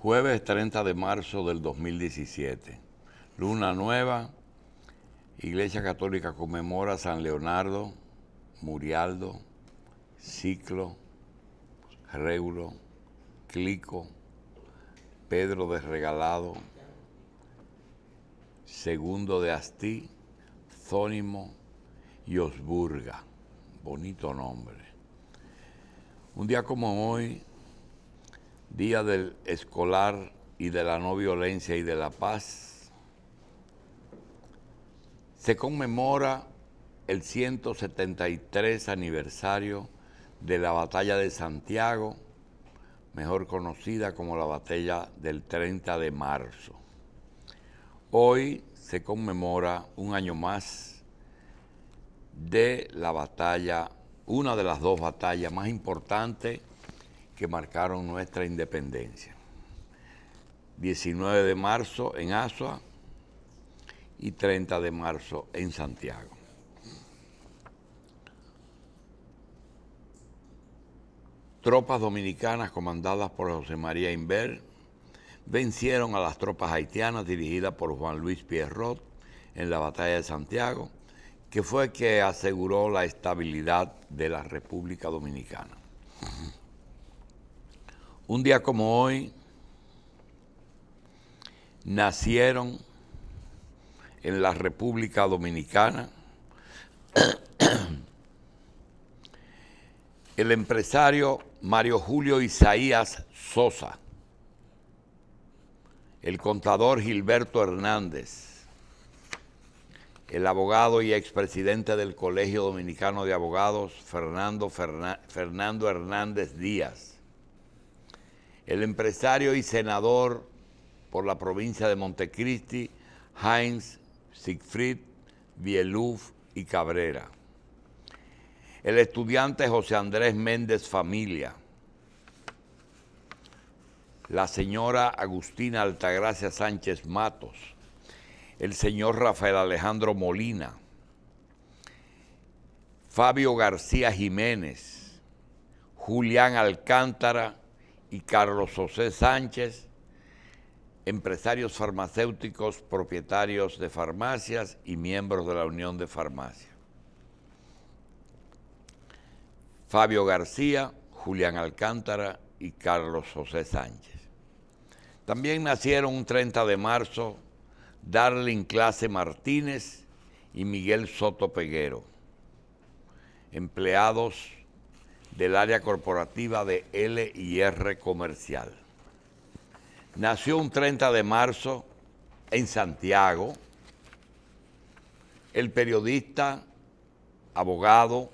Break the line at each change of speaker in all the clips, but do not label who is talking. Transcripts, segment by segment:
Jueves 30 de marzo del 2017. Luna nueva. Iglesia Católica conmemora a San Leonardo, Murialdo, Ciclo, Réulo, Clico, Pedro de Regalado, Segundo de Astí, Zónimo y Osburga. Bonito nombre. Un día como hoy, Día del Escolar y de la No Violencia y de la Paz, se conmemora el 173 aniversario de la Batalla de Santiago, mejor conocida como la Batalla del 30 de marzo. Hoy se conmemora un año más de la batalla, una de las dos batallas más importantes que marcaron nuestra independencia. 19 de marzo en Azua y 30 de marzo en Santiago. Tropas dominicanas comandadas por José María Inver vencieron a las tropas haitianas dirigidas por Juan Luis Pierrot en la batalla de Santiago, que fue que aseguró la estabilidad de la República Dominicana. Un día como hoy, nacieron en la República Dominicana el empresario Mario Julio Isaías Sosa, el contador Gilberto Hernández, el abogado y expresidente del Colegio Dominicano de Abogados Fernando Hernández Díaz, el empresario y senador por la provincia de Montecristi, Heinz Siegfried Vieluf y Cabrera, el estudiante José Andrés Méndez Familia, la señora Agustina Altagracia Sánchez Matos, el señor Rafael Alejandro Molina, Fabio García Jiménez, Julián Alcántara y Carlos José Sánchez, empresarios farmacéuticos, propietarios de farmacias y miembros de la Unión de Farmacia. Fabio García, Julián Alcántara y Carlos José Sánchez. También nacieron un 30 de marzo Darling Clase Martínez y Miguel Soto Peguero, empleados del área corporativa de L&R Comercial. Nació un 30 de marzo en Santiago el periodista, abogado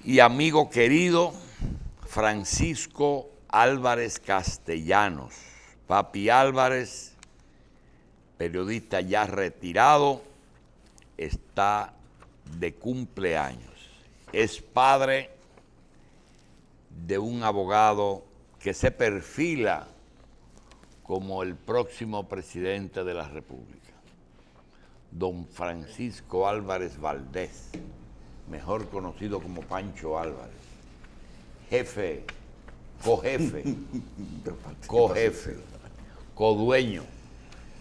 y amigo querido Francisco Álvarez Castellanos. Papi Álvarez, periodista ya retirado, está de cumpleaños. Es padre de un abogado que se perfila como el próximo presidente de la República, don Francisco Álvarez Valdés, mejor conocido como Pancho Álvarez, jefe, cojefe, codueño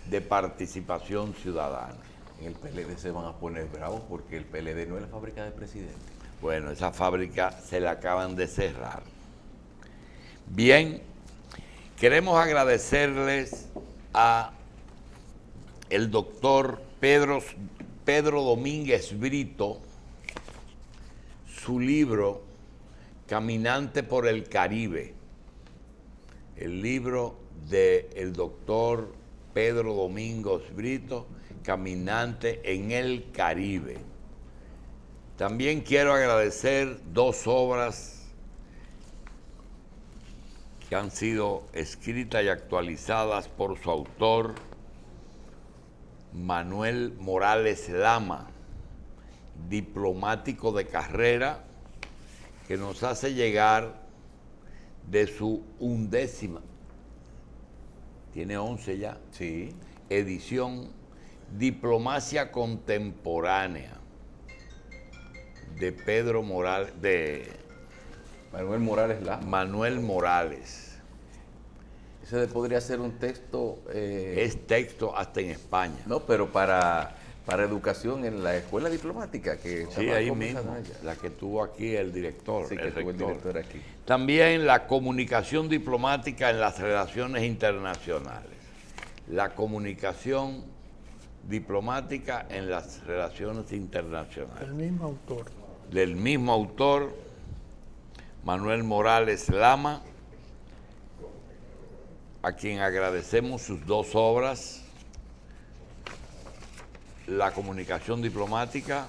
de Participación Ciudadana.
En el PLD se van a poner bravos porque el PLD no es la fábrica del presidente.
Bueno, esa fábrica se la acaban de cerrar. Bien, queremos agradecerles a el doctor Pedro Domínguez Brito su libro Caminante por el Caribe, el libro del doctor Pedro Domínguez Brito, Caminante en el Caribe. También quiero agradecer dos obras que han sido escritas y actualizadas por su autor, Manuel Morales Lama, diplomático de carrera, que nos hace llegar de su 11ª, tiene 11 ya,
Sí.
edición Diplomacia Contemporánea, de Pedro Morales, de
Manuel Morales Lama.
Manuel Morales.
Ese podría ser un texto...
Es texto hasta en España.
No, pero para educación en la escuela diplomática. Que
Sí, ahí mismo, la que tuvo aquí el director.
Sí, que tuvo el director aquí.
También la comunicación diplomática en las relaciones internacionales. La comunicación diplomática en las relaciones internacionales.
El mismo autor.
Del mismo autor, Manuel Morales Lama, a quien agradecemos sus dos obras, La comunicación diplomática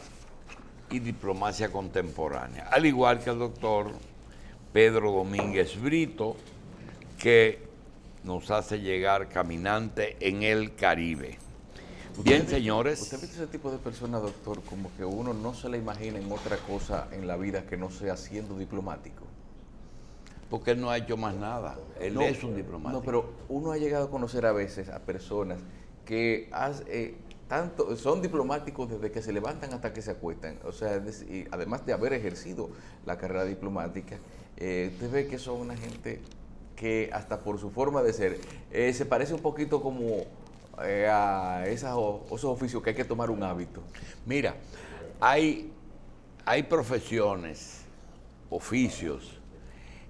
y Diplomacia contemporánea, al igual que el doctor Pedro Domínguez Brito, que nos hace llegar Caminante en el Caribe. Bien, señores.
¿Usted ha visto ese tipo de personas, doctor, como que uno no se le imagina en otra cosa en la vida que no sea siendo diplomático?
Porque él no ha hecho más nada. Él es un diplomático.
No, pero uno ha llegado a conocer a veces a personas que tanto son diplomáticos desde que se levantan hasta que se acuestan. O sea, y además de haber ejercido la carrera diplomática, usted ve que son una gente que hasta por su forma de ser, se parece un poquito como a esos oficios que hay que tomar un hábito.
Mira, hay profesiones, oficios,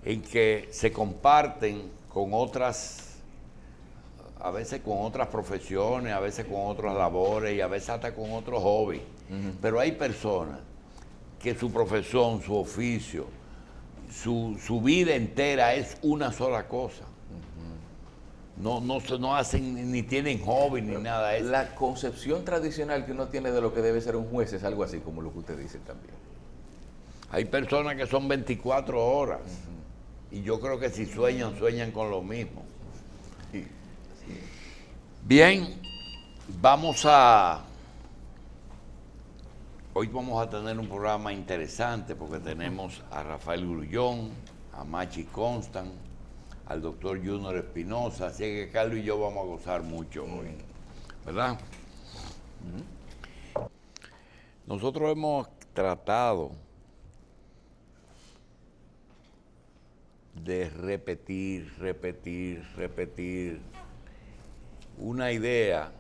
en que se comparten con otras, a veces con otras profesiones, a veces con otras labores y a veces hasta con otros hobbies. Pero hay personas que su profesión, su oficio, su vida entera es una sola cosa. No hacen, ni tienen hobby, ni nada.
La concepción tradicional que uno tiene de lo que debe ser un juez es algo así como lo que usted dice también.
Hay personas que son 24 horas. Y yo creo que si sueñan, sueñan con lo mismo. Bien, hoy vamos a tener un programa interesante porque tenemos a Rafael Grullón, a Machi Constant, al doctor Junior Espinosa, así que Carlos y yo vamos a gozar mucho hoy, ¿verdad? Nosotros hemos tratado de repetir una idea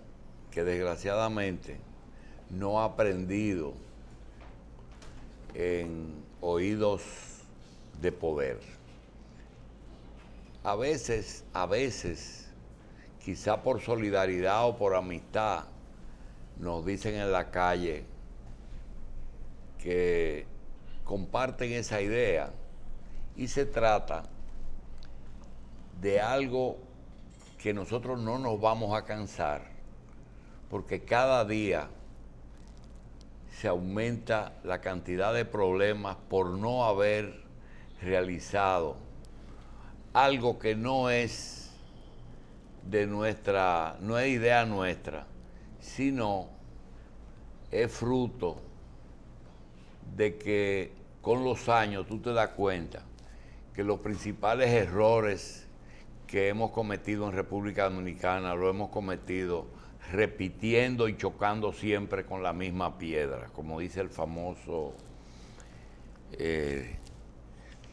que desgraciadamente no ha aprendido en oídos de poder. A veces, quizá por solidaridad o por amistad, nos dicen en la calle que comparten esa idea. Y se trata de algo que nosotros no nos vamos a cansar, porque cada día se aumenta la cantidad de problemas por no haber realizado algo que no es no es idea nuestra, sino es fruto de que con los años tú te das cuenta que los principales errores que hemos cometido en República Dominicana lo hemos cometido repitiendo y chocando siempre con la misma piedra, como dice el famoso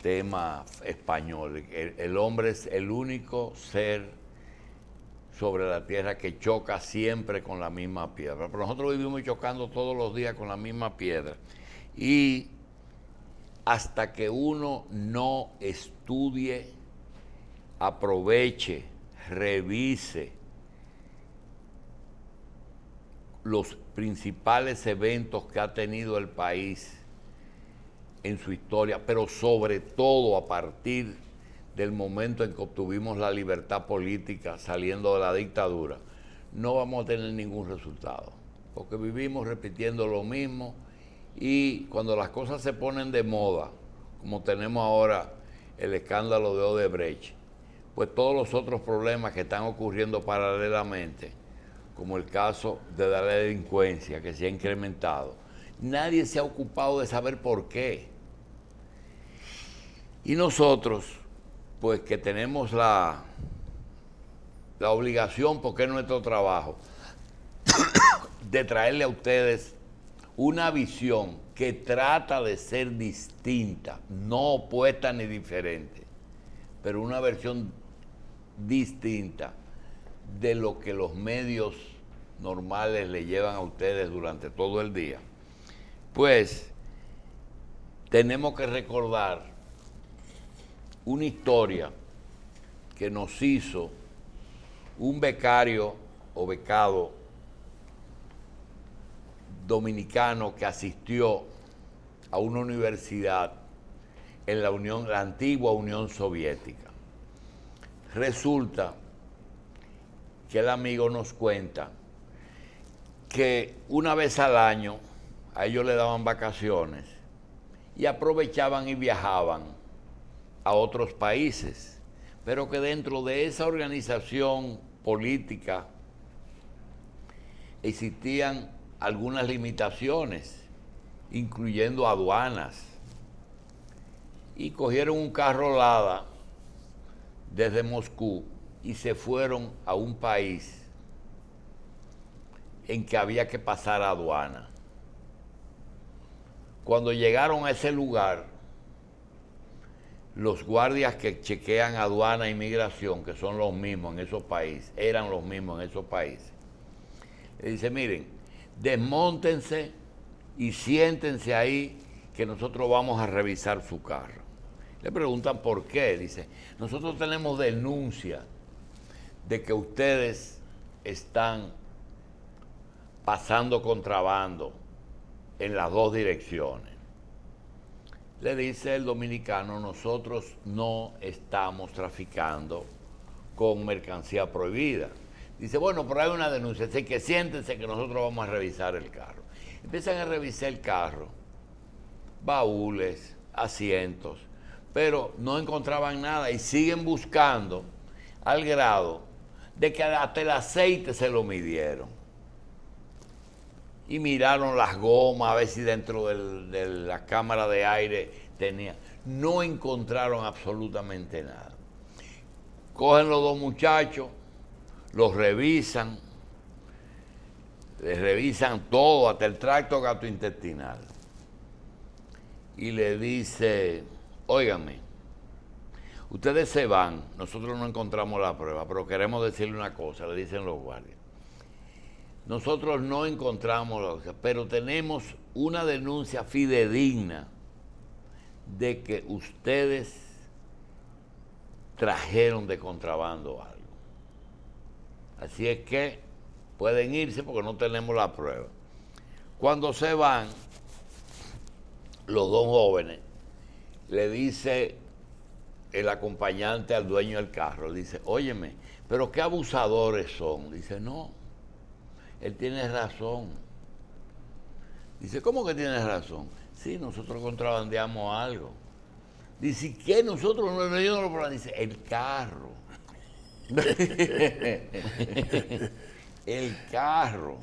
tema español. El hombre es el único ser sobre la tierra que choca siempre con la misma piedra. Pero nosotros vivimos chocando todos los días con la misma piedra. Y hasta que uno no estudie, aproveche, revise los principales eventos que ha tenido el país en su historia, pero sobre todo a partir del momento en que obtuvimos la libertad política saliendo de la dictadura, no vamos a tener ningún resultado, porque vivimos repitiendo lo mismo. Y cuando las cosas se ponen de moda, como tenemos ahora el escándalo de Odebrecht, pues todos los otros problemas que están ocurriendo paralelamente, como el caso de la delincuencia que se ha incrementado, nadie se ha ocupado de saber por qué. Y nosotros, pues que tenemos la obligación, porque es nuestro trabajo, de traerle a ustedes una visión que trata de ser distinta, no opuesta ni diferente, pero una versión distinta de lo que los medios normales le llevan a ustedes durante todo el día, pues tenemos que recordar una historia que nos hizo un becario o becado dominicano que asistió a una universidad en la antigua Unión Soviética. Resulta que el amigo nos cuenta que una vez al año a ellos le daban vacaciones y aprovechaban y viajaban a otros países, pero que dentro de esa organización política existían algunas limitaciones, incluyendo aduanas, y cogieron un carro Lada desde Moscú y se fueron a un país en que había que pasar aduana. Cuando llegaron a ese lugar, los guardias que chequean aduana e inmigración, que son los mismos en esos países, eran los mismos en esos países, le dice, miren, desmóntense y siéntense ahí que nosotros vamos a revisar su carro. Le preguntan por qué. Dice, nosotros tenemos denuncia de que ustedes están pasando contrabando en las dos direcciones. Le dice el dominicano, nosotros no estamos traficando con mercancía prohibida. Dice, bueno, pero hay una denuncia, así que siéntense que nosotros vamos a revisar el carro. Empiezan a revisar el carro, baúles, asientos, pero no encontraban nada y siguen buscando al grado de que hasta el aceite se lo midieron. Y miraron las gomas, a ver si dentro de la cámara de aire tenía. No encontraron absolutamente nada. Cogen los dos muchachos, los revisan, les revisan todo, hasta el tracto gastrointestinal. Y le dice, óigame, ustedes se van, nosotros no encontramos la prueba, pero queremos decirle una cosa, le dicen los guardias. Nosotros no encontramos la cosa, pero tenemos una denuncia fidedigna de que ustedes trajeron de contrabando algo. Así es que pueden irse porque no tenemos la prueba. Cuando se van, los dos jóvenes, le dice el acompañante al dueño del carro, le dice, óyeme, pero qué abusadores son. Dice, no, él tiene razón. Dice, ¿cómo que tiene razón? Sí, nosotros contrabandeamos algo. Dice, ¿y qué? Nosotros no, yo no lo probamos. Dice, el carro. El carro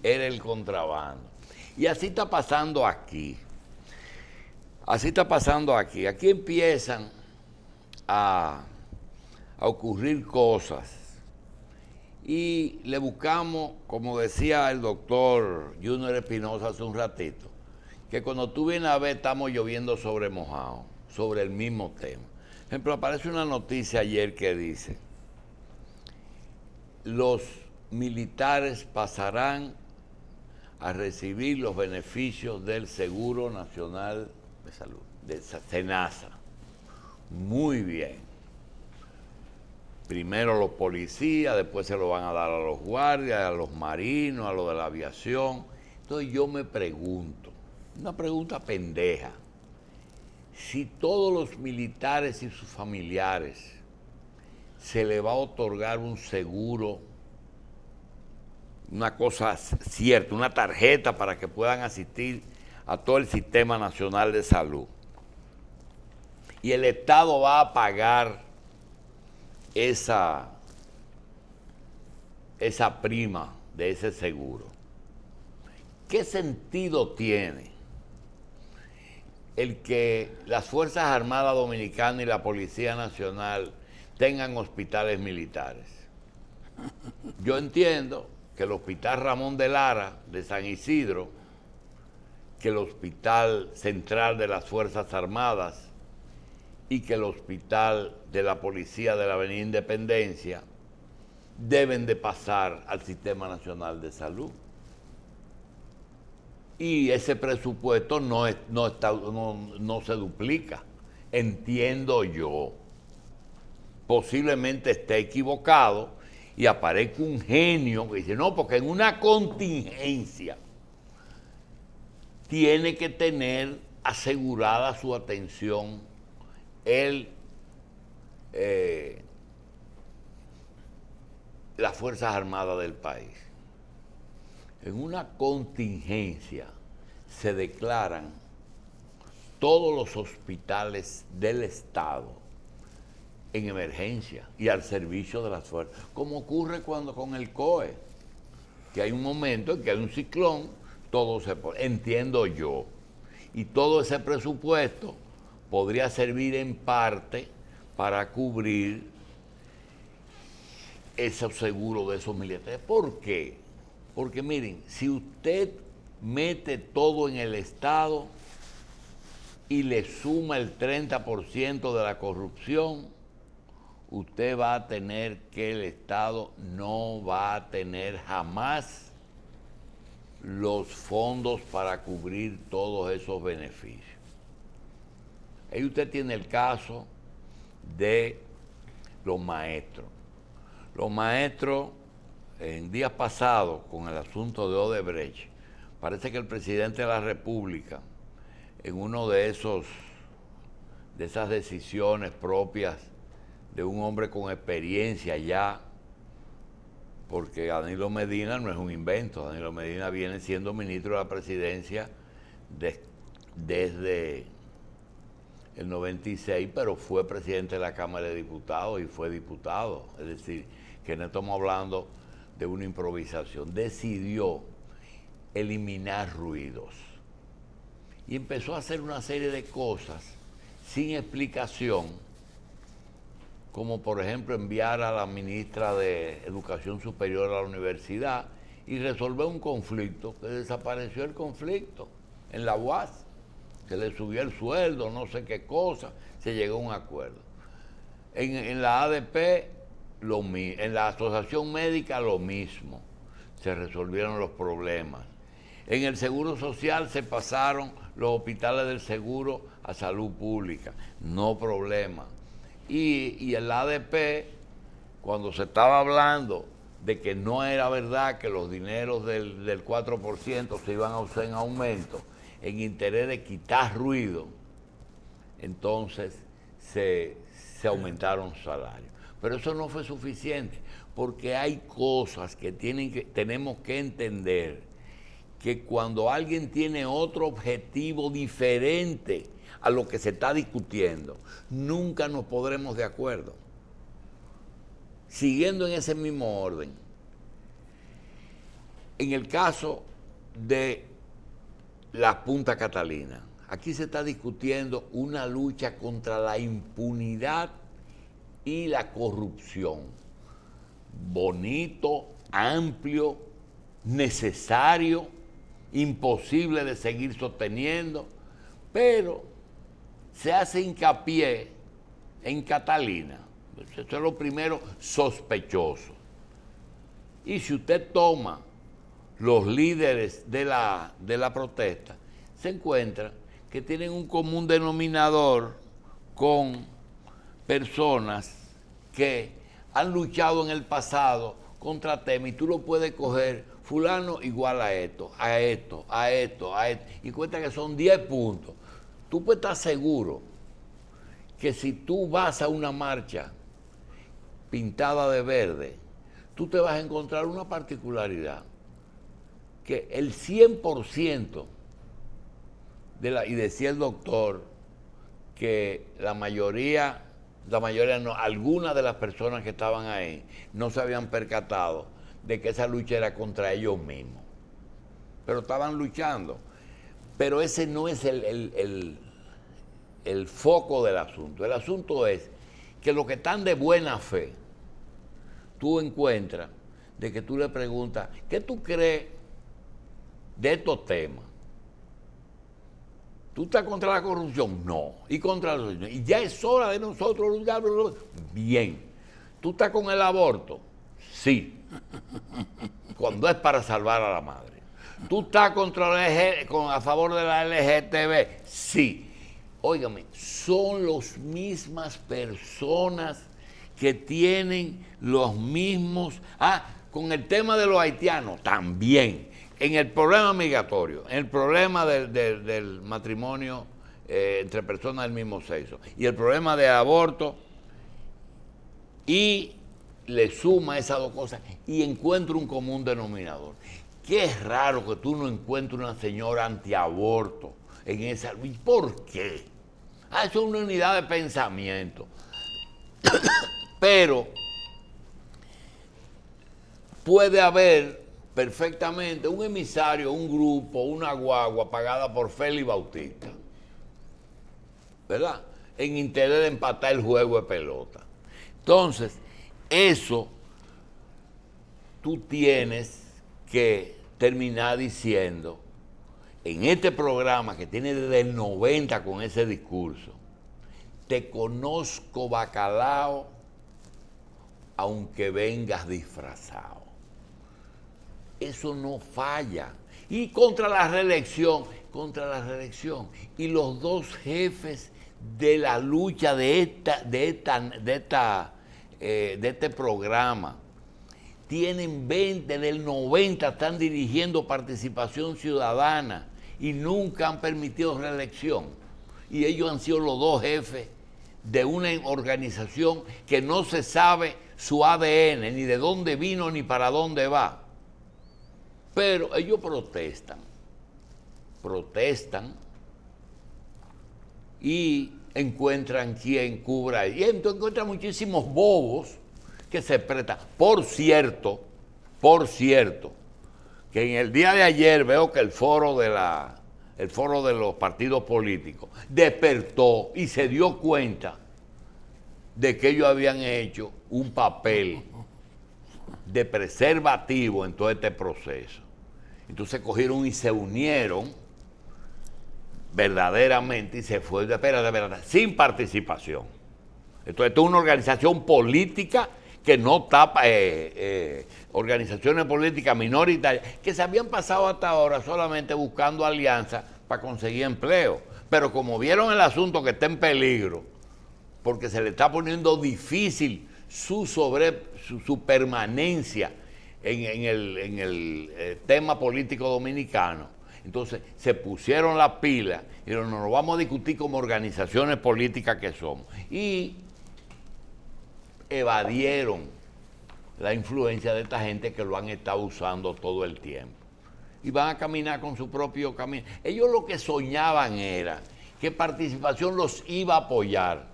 era el contrabando. Y así está pasando aquí. Así está pasando aquí. Aquí empiezan a ocurrir cosas. Y le buscamos, como decía el doctor Junior Espinosa hace un ratito, que cuando tú vienes a ver estamos lloviendo sobre mojado, sobre el mismo tema. Por ejemplo, aparece una noticia ayer que dice, los militares pasarán a recibir los beneficios del Seguro Nacional de Salud, de SENASA. Muy bien. Primero los policías, después se lo van a dar a los guardias, a los marinos, a los de la aviación. Entonces yo me pregunto, una pregunta pendeja, si todos los militares y sus familiares se les va a otorgar un seguro, una cosa cierta, una tarjeta para que puedan asistir a todo el Sistema Nacional de Salud, y el Estado va a pagar esa prima de ese seguro, ¿qué sentido tiene el que las Fuerzas Armadas Dominicanas y la Policía Nacional tengan hospitales militares? Yo entiendo que el Hospital Ramón de Lara de San Isidro que el Hospital Central de las Fuerzas Armadas y que el Hospital de la Policía de la Avenida Independencia deben de pasar al Sistema Nacional de Salud. Y ese presupuesto no se duplica, entiendo yo. Posiblemente esté equivocado y aparezca un genio que dice, no, porque en una contingencia tiene que tener asegurada su atención las Fuerzas Armadas del país. En una contingencia se declaran todos los hospitales del Estado en emergencia y al servicio de las fuerzas, como ocurre cuando con el COE, que hay un momento en que hay un ciclón, todo se pone, entiendo yo, y todo ese presupuesto podría servir en parte para cubrir esos seguros de esos militares. ¿Por qué? Porque miren, si usted mete todo en el Estado y le suma el 30% de la corrupción, usted va a tener que el Estado no va a tener jamás los fondos para cubrir todos esos beneficios. Ahí usted tiene el caso de los maestros. Los maestros, en días pasados, con el asunto de Odebrecht, parece que el presidente de la República, en uno de esas decisiones propias de un hombre con experiencia ya, porque Danilo Medina no es un invento, Danilo Medina viene siendo ministro de la presidencia desde el 96, pero fue presidente de la Cámara de Diputados y fue diputado, es decir, que no estamos hablando de una improvisación. Decidió eliminar ruidos y empezó a hacer una serie de cosas sin explicación, como por ejemplo enviar a la ministra de Educación Superior a la universidad y resolver un conflicto, que desapareció el conflicto en la UAS, se le subió el sueldo, no sé qué cosa, se llegó a un acuerdo. En la ADP, en la Asociación Médica lo mismo, se resolvieron los problemas. En el Seguro Social se pasaron los hospitales del seguro a salud pública, no problema. Y en la ADP, cuando se estaba hablando de que no era verdad que los dineros del 4% se iban a usar en aumento, en interés de quitar ruido, entonces se aumentaron salarios. Pero eso no fue suficiente, porque hay cosas que tenemos que entender, que cuando alguien tiene otro objetivo diferente a lo que se está discutiendo, nunca nos podremos de acuerdo. Siguiendo en ese mismo orden, en el caso de la Punta Catalina, aquí se está discutiendo una lucha contra la impunidad y la corrupción. Bonito, amplio, necesario, imposible de seguir sosteniendo, pero se hace hincapié en Catalina. Eso es lo primero sospechoso. Y si usted toma los líderes de la protesta, se encuentra que tienen un común denominador con personas que han luchado en el pasado contra temas, y tú lo puedes coger, fulano igual a esto, a esto, a esto, a esto, y cuenta que son 10 puntos. Tú puedes estar seguro que si tú vas a una marcha pintada de verde, tú te vas a encontrar una particularidad, que el 100% y decía el doctor que la mayoría no, algunas de las personas que estaban ahí no se habían percatado de que esa lucha era contra ellos mismos, pero estaban luchando. Pero ese no es el foco del asunto. El asunto es que los que están de buena fe, tú encuentras de que tú le preguntas, ¿qué tú crees de estos temas? ¿Tú estás contra la corrupción? No. ¿Y contra la corrupción? Y ya es hora de nosotros luchar. Bien. ¿Tú estás con el aborto? Sí. Cuando es para salvar a la madre. ¿Tú estás a favor de la LGTB? Sí. Óigame, son las mismas personas que tienen los mismos... con el tema de los haitianos, también. En el problema migratorio, en el problema del matrimonio entre personas del mismo sexo y el problema de aborto, y le suma esas dos cosas y encuentra un común denominador. Qué raro que tú no encuentres una señora antiaborto en esa... ¿Y por qué? Eso es una unidad de pensamiento. Pero puede haber perfectamente un emisario, un grupo, una guagua pagada por Félix Bautista, ¿verdad? En interés de empatar el juego de pelota. Entonces, eso tú tienes que terminar diciendo, en este programa que tiene desde el 90 con ese discurso, te conozco bacalao, aunque vengas disfrazado. Eso no falla. Y contra la reelección. Y los dos jefes de la lucha de este programa tienen 20 del 90, están dirigiendo Participación Ciudadana y nunca han permitido reelección. Y ellos han sido los dos jefes de una organización que no se sabe su ADN, ni de dónde vino, ni para dónde va. Pero ellos protestan y encuentran quien cubra. Y entonces encuentran muchísimos bobos que se prestan. Por cierto, que en el día de ayer veo que el foro de los partidos políticos despertó y se dio cuenta de que ellos habían hecho un papel de preservativo en todo este proceso. Entonces cogieron y se unieron verdaderamente y se fue de verdad, sin participación. Entonces esto es una organización política que no tapa organizaciones políticas minoritarias que se habían pasado hasta ahora solamente buscando alianzas para conseguir empleo. Pero como vieron el asunto que está en peligro, porque se le está poniendo difícil su permanencia en el tema político dominicano, entonces se pusieron las pilas y nos lo vamos a discutir como organizaciones políticas que somos. Y evadieron la influencia de esta gente que lo han estado usando todo el tiempo. Y van a caminar con su propio camino. Ellos lo que soñaban era que Participación los iba a apoyar.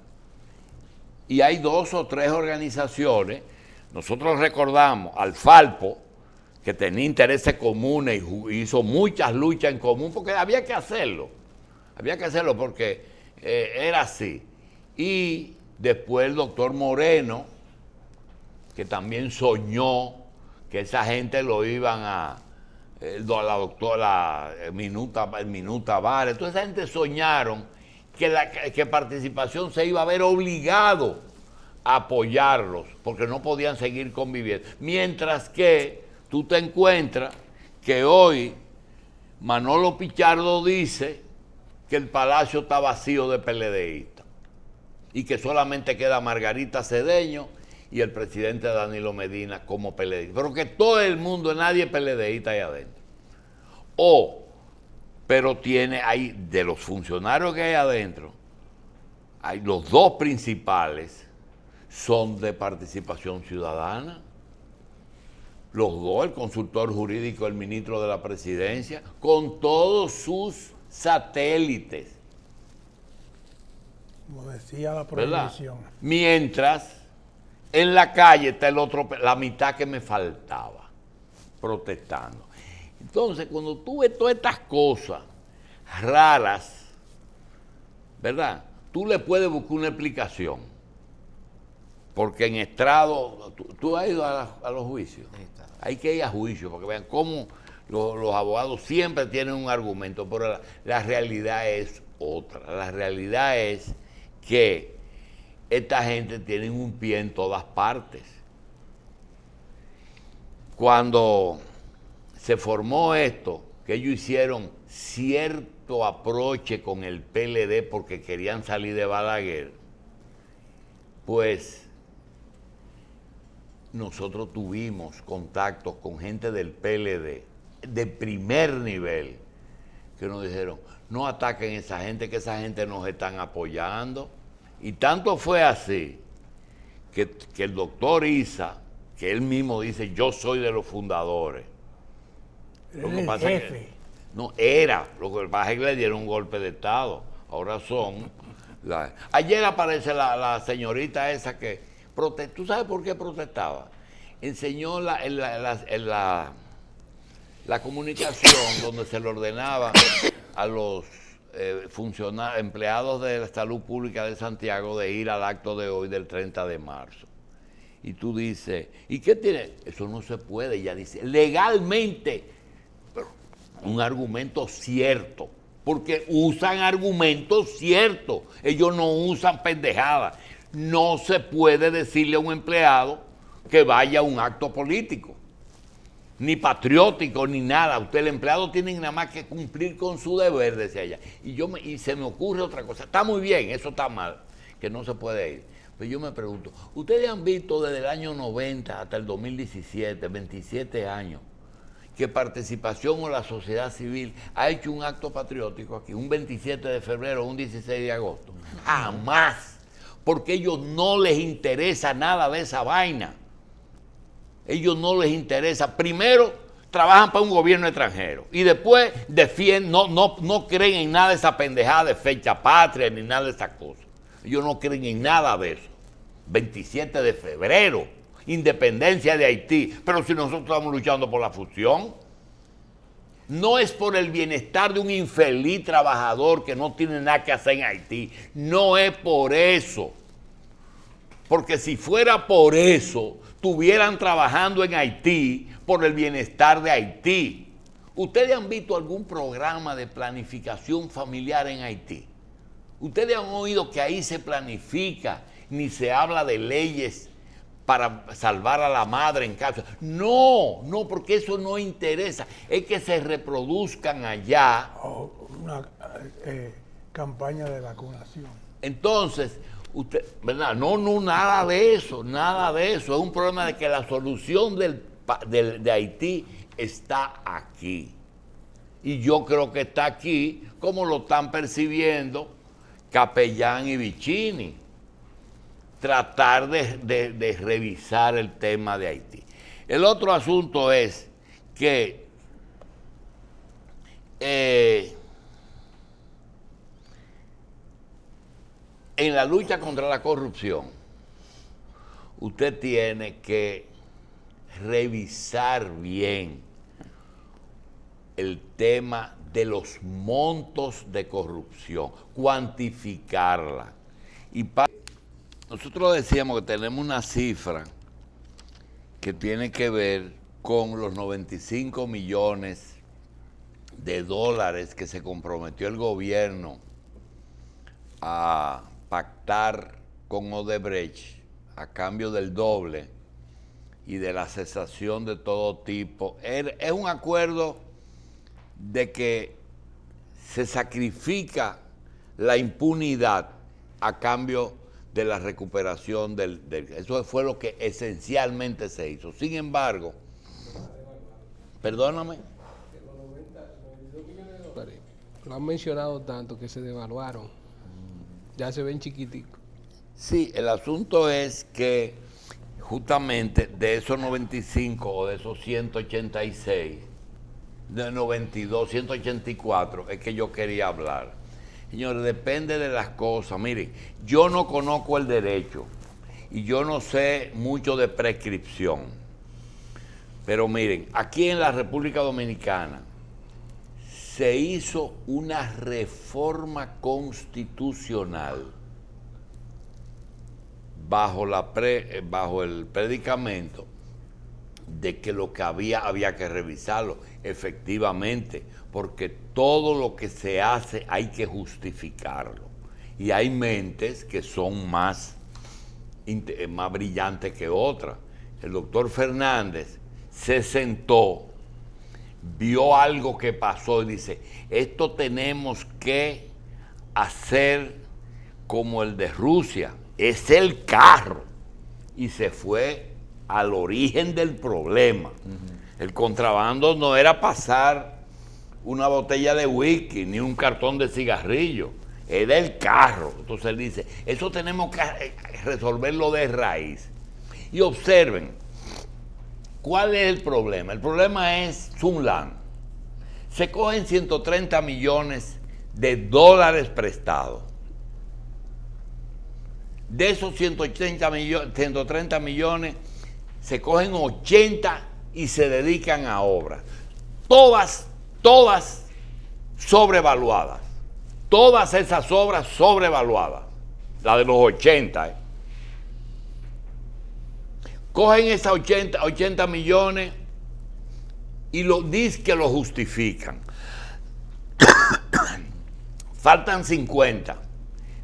Y hay 2 o 3 organizaciones, nosotros recordamos al Falpo, que tenía intereses comunes y hizo muchas luchas en común, porque había que hacerlo porque era así. Y después el doctor Moreno, que también soñó que esa gente lo iban la doctora Minuta Vare, toda esa gente soñaron que Participación se iba a ver obligado a apoyarlos, porque no podían seguir conviviendo. Mientras que tú te encuentras que hoy Manolo Pichardo dice que el palacio está vacío de PLDistas y que solamente queda Margarita Cedeño y el presidente Danilo Medina como PLDista, pero que todo el mundo, nadie es PLDista ahí adentro. Pero hay de los funcionarios que hay adentro, hay los 2 principales son de Participación Ciudadana. Los 2, el consultor jurídico, el ministro de la Presidencia, con todos sus satélites.
Como decía la prohibición.
Mientras en la calle está el otro, la mitad que me faltaba, protestando. Entonces, cuando tú ves todas estas cosas raras, ¿verdad? Tú le puedes buscar una explicación. Porque en estrado, tú has ido a los juicios. Hay que ir a juicio, porque vean cómo los abogados siempre tienen un argumento, pero la realidad es otra. La realidad es que esta gente tiene un pie en todas partes. Cuando se formó esto, que ellos hicieron cierto aproche con el PLD porque querían salir de Balaguer, pues nosotros tuvimos contactos con gente del PLD de primer nivel que nos dijeron, no ataquen a esa gente, que esa gente nos están apoyando. Y tanto fue así que el doctor Isa, que él mismo dice, yo soy de los fundadores. Lo que pasa es que no era, lo que pasa es que le dieron un golpe de Estado. Ahora son ayer aparece la señorita esa que ¿tú sabes por qué protestaba? Enseñó la comunicación donde se le ordenaba a los empleados de la salud pública de Santiago de ir al acto de hoy del 30 de marzo. Y tú dices, ¿y qué tiene? Eso no se puede, ella dice, legalmente, pero un argumento cierto, porque usan argumentos ciertos, ellos no usan pendejadas. No se puede decirle a un empleado que vaya a un acto político, ni patriótico, ni nada. Usted, el empleado, tiene nada más que cumplir con su deber, decía ella. Y se me ocurre otra cosa. Está muy bien, eso está mal, que no se puede ir. Pero yo me pregunto, ¿ustedes han visto desde el año 90 hasta el 2017, 27 años, que Participación o la sociedad civil ha hecho un acto patriótico aquí, un 27 de febrero o un 16 de agosto? Jamás. Porque a ellos no les interesa nada de esa vaina. Ellos no les interesa. Primero, trabajan para un gobierno extranjero y después defienden, no creen en nada de esa pendejada de fecha patria ni nada de esas cosas. Ellos no creen en nada de eso. 27 de febrero, independencia de Haití. Pero si nosotros estamos luchando por la fusión, no es por el bienestar de un infeliz trabajador que no tiene nada que hacer en Haití. No es por eso. Porque si fuera por eso, estuvieran trabajando en Haití por el bienestar de Haití. ¿Ustedes han visto algún programa de planificación familiar en Haití? ¿Ustedes han oído que ahí se planifica, ni se habla de leyes para salvar a la madre en caso? No, porque eso no interesa. Es que se reproduzcan allá.
Una campaña de vacunación.
Entonces, usted, ¿verdad? No, nada de eso. Es un problema de que la solución de Haití está aquí. Y yo creo que está aquí, como lo están percibiendo Capellán y Vicini. Tratar de revisar el tema de Haití. El otro asunto es que en la lucha contra la corrupción, usted tiene que revisar bien el tema de los montos de corrupción, cuantificarla. Y nosotros decíamos que tenemos una cifra que tiene que ver con los 95 millones de dólares que se comprometió el gobierno a pactar con Odebrecht a cambio del doble y de la cesación de todo tipo. Es un acuerdo de que se sacrifica la impunidad a cambio de la recuperación eso fue lo que esencialmente se hizo. Sin embargo, perdóname.
Lo han mencionado tanto que se devaluaron. Ya se ven chiquiticos.
Sí, el asunto es que justamente de esos 95 o de esos 186, de 92, 184, es que yo quería hablar. Señores, depende de las cosas. Miren, yo no conozco el derecho y yo no sé mucho de prescripción. Pero miren, aquí en la República Dominicana se hizo una reforma constitucional bajo el predicamento de que lo que había que revisarlo, efectivamente, porque todo lo que se hace hay que justificarlo. Y hay mentes que son más brillantes que otras. El doctor Fernández se sentó, vio algo que pasó y dice, esto tenemos que hacer como el de Rusia, es el carro. Y se fue al origen del problema. El contrabando no era pasar una botella de whisky ni un cartón de cigarrillo, era el carro. Entonces él dice, eso tenemos que resolverlo de raíz. Y observen, ¿cuál es el problema? El problema es Sunland. Se cogen 130 millones de dólares prestados. De esos 130 millones, se cogen 80 y se dedican a obras. Todas sobrevaluadas. Todas esas obras sobrevaluadas. La de los 80. Cogen esas 80 millones y dicen que lo justifican. Faltan 50.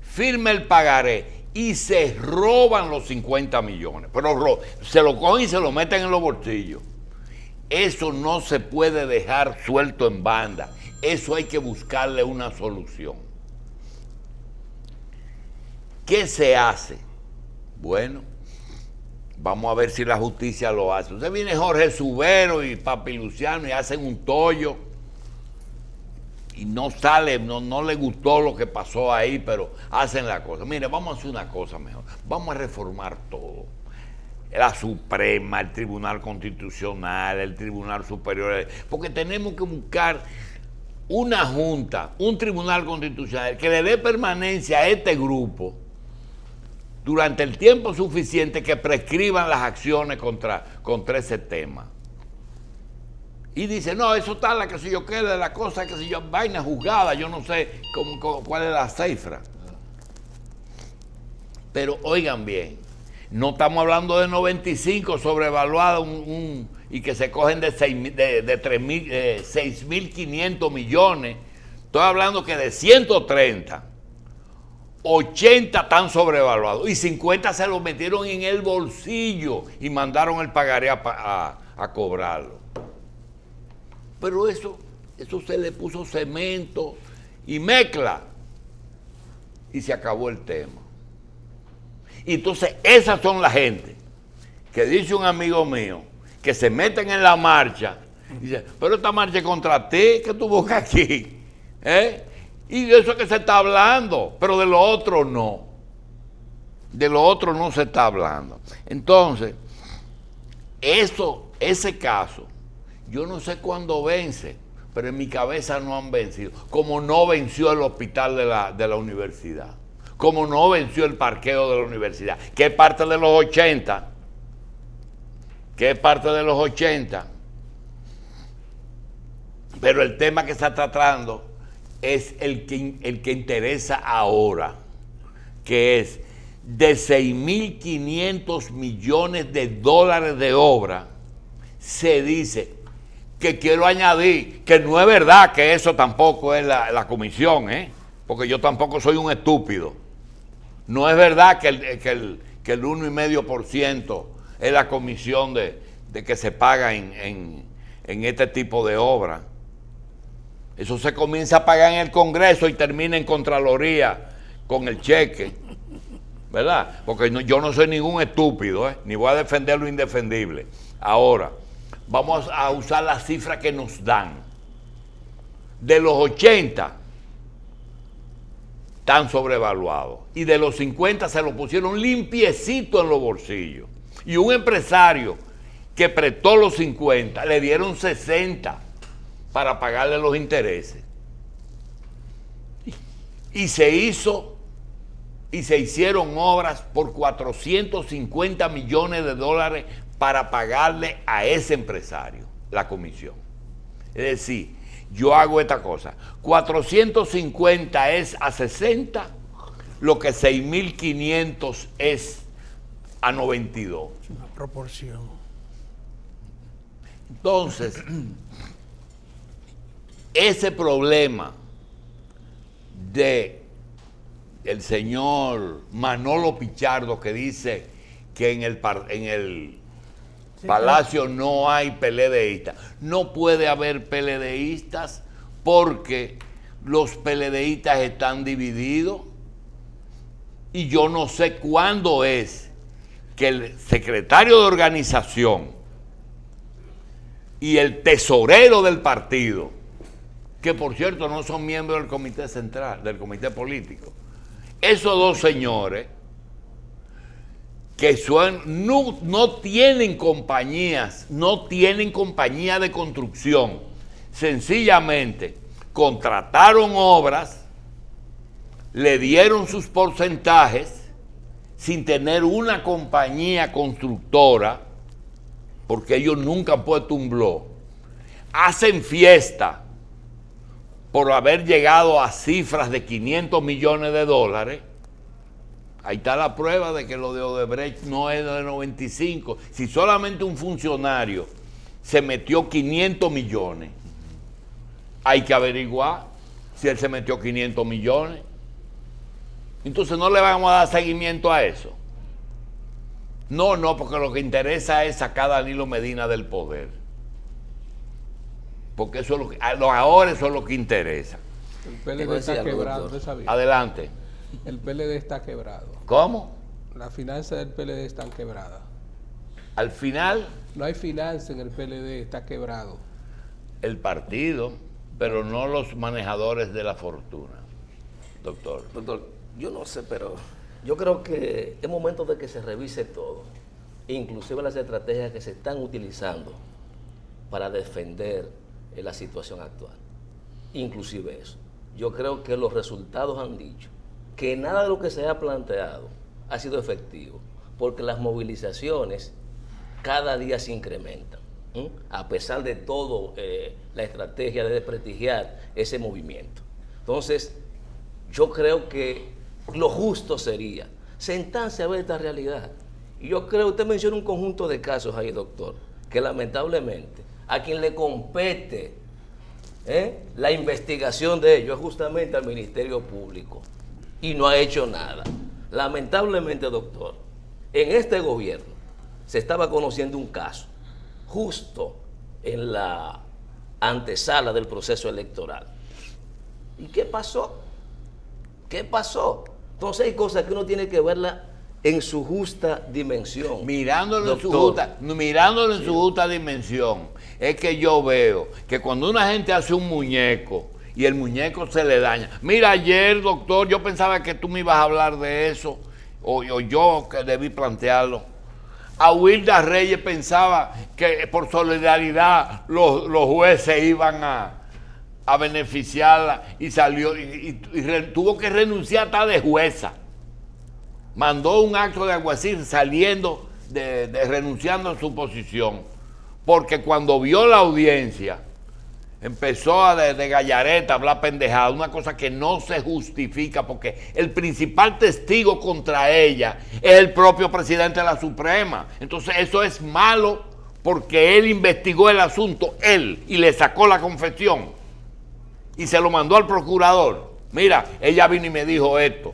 Firma el pagaré y se roban los 50 millones. Pero se lo cogen y se lo meten en los bolsillos. Eso no se puede dejar suelto en banda. Eso hay que buscarle una solución. ¿Qué se hace? Bueno, vamos a ver si la justicia lo hace. Usted viene Jorge Subero y Papi Luciano y hacen un tollo y no sale, no le gustó lo que pasó ahí, pero hacen la cosa. Mire, vamos a hacer una cosa mejor. Vamos a reformar todo. La Suprema, el Tribunal Constitucional, el Tribunal Superior, porque tenemos que buscar una junta, un Tribunal Constitucional que le dé permanencia a este grupo durante el tiempo suficiente que prescriban las acciones contra ese tema. Y dice, no, eso está la que si yo quede, la cosa que si yo, vaina juzgada, yo no sé cuál es la cifra. Pero oigan bien, no estamos hablando de 95 sobrevaluados y que se cogen de 6.500 millones. Estoy hablando que de 130, 80 están sobrevaluados y 50 se los metieron en el bolsillo y mandaron el pagaré a cobrarlo. Pero eso se le puso cemento y mezcla y se acabó el tema. Y entonces esas son la gente que dice un amigo mío que se meten en la marcha y dice, pero esta marcha es contra ti, que tú buscas aquí, y de eso es que se está hablando, pero de lo otro no. De lo otro no se está hablando. Entonces, ese caso, yo no sé cuándo vence, pero en mi cabeza no han vencido. Como no venció el hospital de la universidad. Como no venció el parqueo de la universidad. ¿Qué parte de los 80? ¿Qué parte de los 80? Pero el tema que se está tratando es el que interesa ahora, que es de 6.500 millones de dólares de obra. Se dice que quiero añadir que no es verdad que eso tampoco es la comisión, porque yo tampoco soy un estúpido. No es verdad que el 1,5% es la comisión de que se paga en este tipo de obra. Eso se comienza a pagar en el Congreso y termina en Contraloría con el cheque, ¿verdad? Porque yo no soy ningún estúpido, ni voy a defender lo indefendible. Ahora, vamos a usar las cifras que nos dan. De los 80 están sobrevaluados y de los 50 se lo pusieron limpiecito en los bolsillos. Y un empresario que prestó los 50 le dieron 60 para pagarle los intereses. Y se hicieron obras por 450 millones de dólares para pagarle a ese empresario la comisión. Es decir, yo hago esta cosa, 450 es a 60, lo que 6.500 es a 92.
Es una proporción.
Entonces, ese problema de el señor Manolo Pichardo, que dice que en el Palacio no hay PLDistas. No puede haber PLDistas porque los PLDistas están divididos y yo no sé cuándo es que el secretario de organización y el tesorero del partido, que por cierto no son miembros del comité central, del comité político, esos dos señores que no tienen compañías, no tienen compañía de construcción, sencillamente contrataron obras, le dieron sus porcentajes sin tener una compañía constructora, porque ellos nunca han puesto un blog, hacen fiesta por haber llegado a cifras de 500 millones de dólares. Ahí está la prueba de que lo de Odebrecht no es de 95. Si solamente un funcionario se metió 500 millones, hay que averiguar si él se metió 500 millones. Entonces no le vamos a dar seguimiento a eso. No, porque lo que interesa es sacar a Danilo Medina del poder. Porque eso es lo que, ahora eso es lo que interesa.
El PLD está quebrado, ¿usted sabía?
Adelante.
El PLD está quebrado.
¿Cómo?
Las finanzas del PLD están quebradas.
Al final,
No hay finanzas en el PLD, está quebrado.
el partido, pero no los manejadores de la fortuna, doctor.
Doctor, yo no sé, pero yo creo que es momento de que se revise todo, inclusive las estrategias que se están utilizando para defender la situación actual. Inclusive eso. Yo creo que los resultados han dicho que nada de lo que se ha planteado ha sido efectivo, porque las movilizaciones cada día se incrementan, a pesar de todo la estrategia de desprestigiar ese movimiento. Entonces, yo creo que lo justo sería sentarse a ver esta realidad. Y yo creo, usted menciona un conjunto de casos ahí, doctor, que lamentablemente a quien le compete la investigación de ellos es justamente al Ministerio Público, y no ha hecho nada. Lamentablemente, doctor, en este gobierno se estaba conociendo un caso justo en la antesala del proceso electoral. ¿Y qué pasó? ¿Qué pasó? Entonces hay cosas que uno tiene que verla en su justa dimensión.
Mirándolo en
Doctor.
su justa dimensión, es que yo veo que cuando una gente hace un muñeco y el muñeco se le daña. Mira, ayer, doctor, yo pensaba que tú me ibas a hablar de eso, o yo que debí plantearlo. A Wilda Reyes pensaba que por solidaridad los jueces iban a beneficiarla y salió y tuvo que renunciar hasta de jueza. Mandó un acto de alguacil saliendo renunciando a su posición, porque cuando vio la audiencia empezó de gallareta a hablar pendejada, una cosa que no se justifica, porque el principal testigo contra ella es el propio presidente de la Suprema. Entonces eso es malo, porque él investigó el asunto, él, y le sacó la confesión y se lo mandó al procurador. Mira, ella vino y me dijo esto.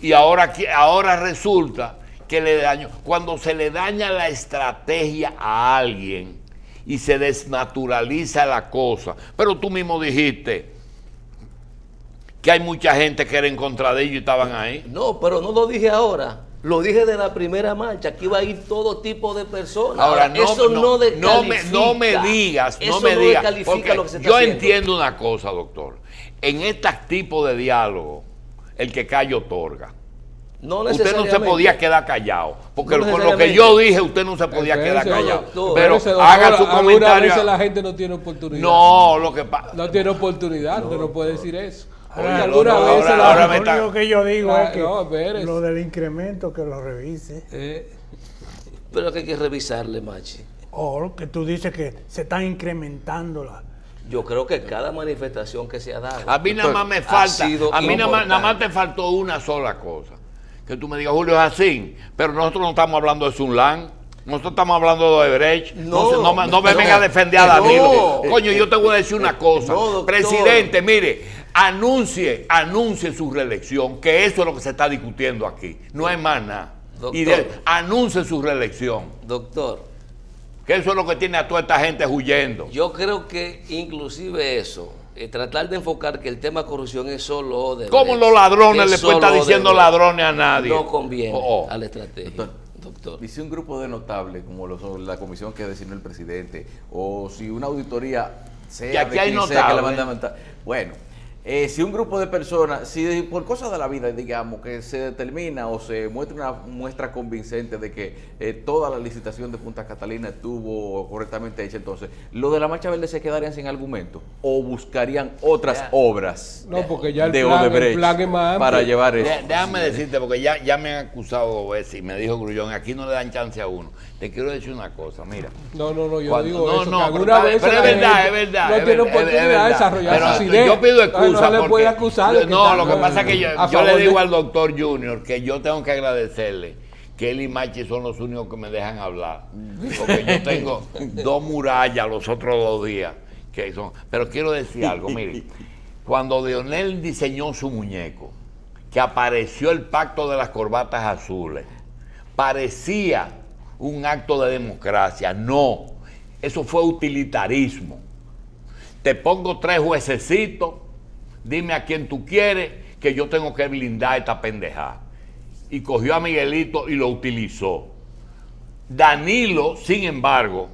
Y ahora resulta que le dañó. Cuando se le daña la estrategia a alguien y se desnaturaliza la cosa. Pero tú mismo dijiste que hay mucha gente que era en contra de ellos y estaban ahí.
No, pero no lo dije ahora. Lo dije de la primera marcha. Aquí va a ir todo tipo de personas.
Ahora,
eso no descalifica.
no me digas,
eso
no me digas.
descalifica
Porque
lo que se está
yo
haciendo.
entiendo una cosa, doctor. En este tipo de diálogo, el que calla otorga.
No
Usted no se
necesariamente.
podía quedar callado, porque
No
con lo que
necesariamente.
yo dije, usted no se podía quedar callado.
doctor.
Pero
Espérese,
haga
doctor,
su
algunas
comentario.
veces la gente no tiene oportunidad.
No, lo que pasa.
No tiene oportunidad, usted no puede decir eso.
Ahora,
Oye, algunas
ahora-
veces
ahora
Lo
me está-
único que yo digo es que
No, espérese.
lo del incremento que lo revise.
Pero que hay que revisarle, Machi.
O que tú dices que se están incrementando las.
Yo creo que cada manifestación que se ha dado.
A mí nada más me
ha
falta,
sido
a mí nada más
importante.
te faltó una sola cosa. Que tú me digas, Julio, es así, pero nosotros no estamos hablando de Sunlan. Nosotros estamos hablando de Odebrecht. No me
no,
venga a defender a Danilo.
no.
Coño, yo te voy a decir una cosa.
No, doctor.
Presidente, mire, anuncie su reelección, que eso es lo que se está discutiendo aquí. No hay más nada.
Doctor.
Anuncie su reelección,
Doctor,
que eso es lo que tiene a toda esta gente huyendo.
yo creo que inclusive eso, tratar de enfocar que el tema de corrupción es solo Odebrecht.
¿Cómo los ladrones
es
le pueden estar
solo
diciendo
Odebrecht.
ladrones a nadie?
No conviene
Oh, oh.
a la estrategia, doctor.
Y si un grupo de notables, como la comisión que designó el presidente, o si una auditoría sea
Y aquí
de
hay
quien sea que la
notables.
manda a matar, bueno, si un grupo de personas, si por cosas de la vida, digamos, que se determina o se muestra una muestra convincente de que toda la licitación de Punta Catalina estuvo correctamente hecha, entonces, ¿lo de la Marcha Verde se quedarían sin argumento o buscarían otras obras
No, porque ya el
de
plan
Odebrecht
es más
para
amplio.
llevar eso?
Déjame decirte, porque ya me han acusado 2 veces y me dijo Grullón, aquí no le dan chance a uno. Te quiero decir una cosa, mira.
No, yo
Cuando-
digo
no,
eso,
no,
que
pero
alguna vez
es
la
verdad,
gente
es verdad.
no
es
tiene
verdad,
oportunidad
es
de
verdad.
desarrollar
Pero
sus ideas.
yo pido excusa
No se le
porque-
puede acusar de que
no,
está-
lo que pasa es que
a
yo le
favor
digo
de-
al doctor Junior que yo tengo que agradecerle que él y Machi son los únicos que me dejan hablar. Porque yo tengo 2 murallas los otros 2 días. Que son, pero quiero decir algo, mire. Cuando Leonel diseñó su muñeco, que apareció el pacto de las corbatas azules, parecía un acto de democracia. No, eso fue utilitarismo. Te pongo 3 juececitos, dime a quién tú quieres, que yo tengo que blindar esta pendejada. Y cogió a Miguelito y lo utilizó. Danilo, sin embargo,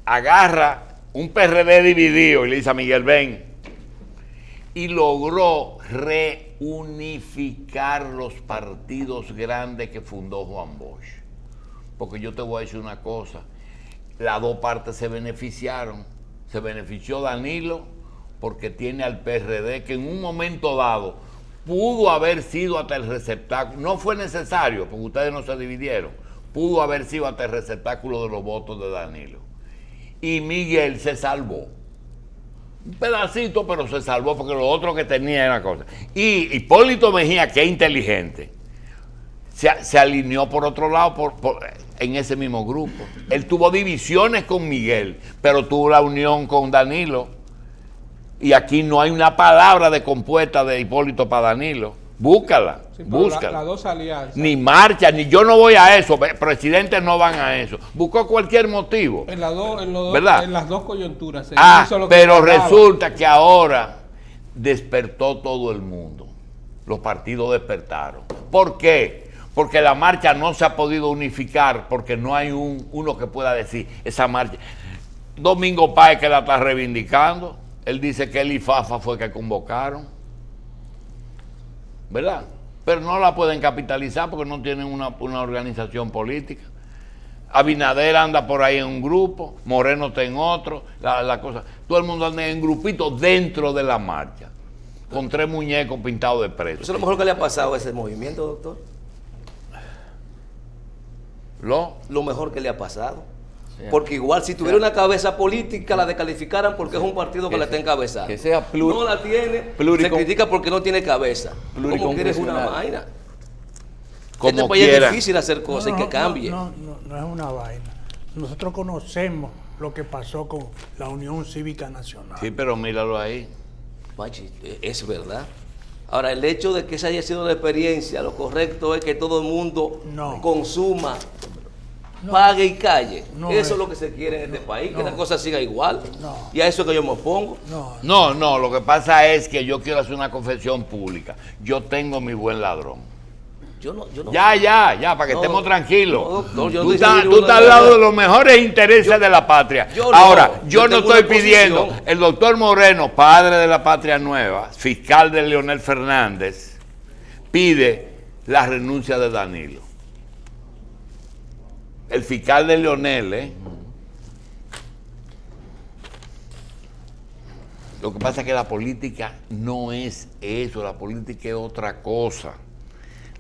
agarra un PRD dividido y le dice a Miguel, ven, y logró reunificar los partidos grandes que fundó Juan Bosch. Porque yo te voy a decir una cosa, las 2 partes se beneficiaron. Se benefició Danilo porque tiene al PRD que en un momento dado pudo haber sido hasta el receptáculo, no fue necesario porque ustedes no se dividieron, pudo haber sido hasta el receptáculo de los votos de Danilo. Y Miguel se salvó. Un pedacito, pero se salvó porque lo otro que tenía era cosa. Y Hipólito Mejía, que es inteligente, se alineó por otro lado en ese mismo grupo. Él tuvo divisiones con Miguel, pero tuvo la unión con Danilo. Y aquí no hay una palabra de compuesta de Hipólito para Danilo. Búscala,
Sí, pero
búscala.
las 2 alianzas.
Ni marcha, ni yo no voy a eso. Presidentes no van a eso. Buscó cualquier motivo.
En las dos,
¿Verdad?
en las 2 coyunturas. Se
Ah,
hizo lo que
pero
faltaba.
resulta que ahora despertó todo el mundo. Los partidos despertaron. ¿Por qué? Porque la marcha no se ha podido unificar, porque no hay uno que pueda decir esa marcha. Domingo Páez, que la está reivindicando, él dice que él y Fafa fue que convocaron, ¿verdad? Pero no la pueden capitalizar porque no tienen una organización política. Abinader anda por ahí en un grupo, Moreno está en otro, la cosa. Todo el mundo anda en grupitos dentro de la marcha, con 3 muñecos pintados de preso.
¿Eso es lo mejor que le ha pasado a ese movimiento, doctor? Lo mejor que le ha pasado. Porque igual si tuviera una cabeza política la descalificaran porque es un partido que la está encabezando.
Que sea
no la tiene, se critica porque no tiene cabeza. ¿Cómo quieres una vaina?
Como
Este país
quiera.
es difícil hacer cosas y que cambie.
No es una vaina. Nosotros conocemos lo que pasó con la Unión Cívica Nacional.
Sí, pero míralo ahí.
Machi, es verdad. Ahora, el hecho de que esa haya sido la experiencia, lo correcto es que todo el mundo
No.
consuma, pague y calle.
No
eso
es.
es lo que se quiere en este país, que
No.
la cosa siga igual.
No.
Y a eso es que yo me opongo.
No,
Lo que pasa es que yo quiero hacer una confesión pública. Yo tengo mi buen ladrón.
Yo no.
Ya, para que
No,
estemos tranquilos.
no, doctor, yo
tú
no estoy
estás,
diciendo
tú estás al
uno de
lado
los-
de los mejores intereses de la patria.
yo no,
Ahora,
yo
yo no
tengo
estoy
una
pidiendo,
posición.
el doctor Moreno, padre de la Patria Nueva, fiscal de Leonel Fernández, pide la renuncia de Danilo. El fiscal de Leonel, Lo que pasa es que la política no es eso, la política es otra cosa.